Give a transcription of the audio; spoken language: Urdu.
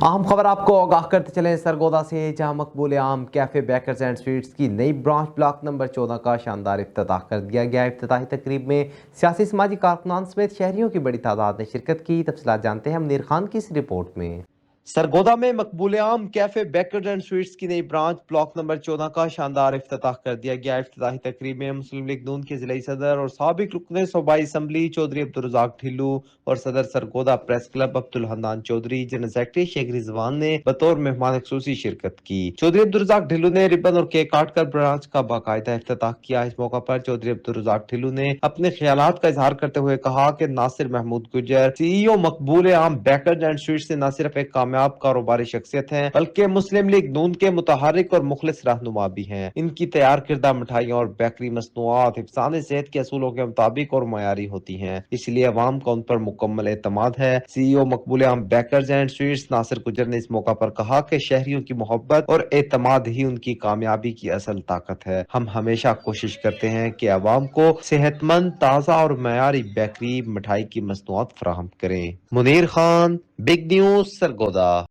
اہم خبر آپ کو آگاہ کرتے چلیں سرگودا سے، جہاں مقبول عام کیفے بیکرز اینڈ سویٹس کی نئی برانچ بلاک نمبر 14 کا شاندار افتتاح کر دیا گیا۔ افتتاحی تقریب میں سیاسی سماجی کارکنان سمیت شہریوں کی بڑی تعداد نے شرکت کی۔ تفصیلات جانتے ہیں منیر خان کی اس رپورٹ میں۔ سرگودا میں مقبول عام کیفے بیکرز اینڈ سویٹس کی نئی برانچ بلاک نمبر 14 کا شاندار افتتاح کر دیا گیا۔ افتتاحی تقریب میں مسلم لیگ نون کے ضلعی صدر اور سابق رکن صوبائی اسمبلی چودھری عبدالرزاق ڈھلو اور صدر Sargodha press club Abdul Hannan Chaudhry, general secretary Sheikh Rizwan نے بطور مہمان خصوصی شرکت کی۔ چودھری عبدالرزاق ڈھلو نے ربن اور کیک کاٹ کر برانچ کا باقاعدہ افتتاح کیا۔ اس موقع پر چودھری عبدالرزاق ڈھلو نے اپنے خیالات کا اظہار کرتے ہوئے کہا کہ ناصر محمود گجر، سی ای او مقبول عام بیکرز اینڈ سویٹس سے نہ صرف ایک کامیاب کاروباری شخصیت ہیں بلکہ مسلم لیگ نون کے متحرک اور مخلص رہنما بھی ہیں۔ ان کی تیار کردہ مٹھائیاں اور بیکری مصنوعات حفظان صحت کے اصولوں کے مطابق اور معیاری ہوتی ہیں، اس لیے عوام کا ان پر مکمل اعتماد ہے۔ سی ای او مقبول عام بیکرز اینڈ سویٹس ناصر گجر نے اس موقع پر کہا کہ شہریوں کی محبت اور اعتماد ہی ان کی کامیابی کی اصل طاقت ہے۔ ہم ہمیشہ کوشش کرتے ہیں کہ عوام کو صحت مند، تازہ اور معیاری بیکری مٹھائی کی مصنوعات فراہم کریں۔ Munir Khan, big news, Sargodha.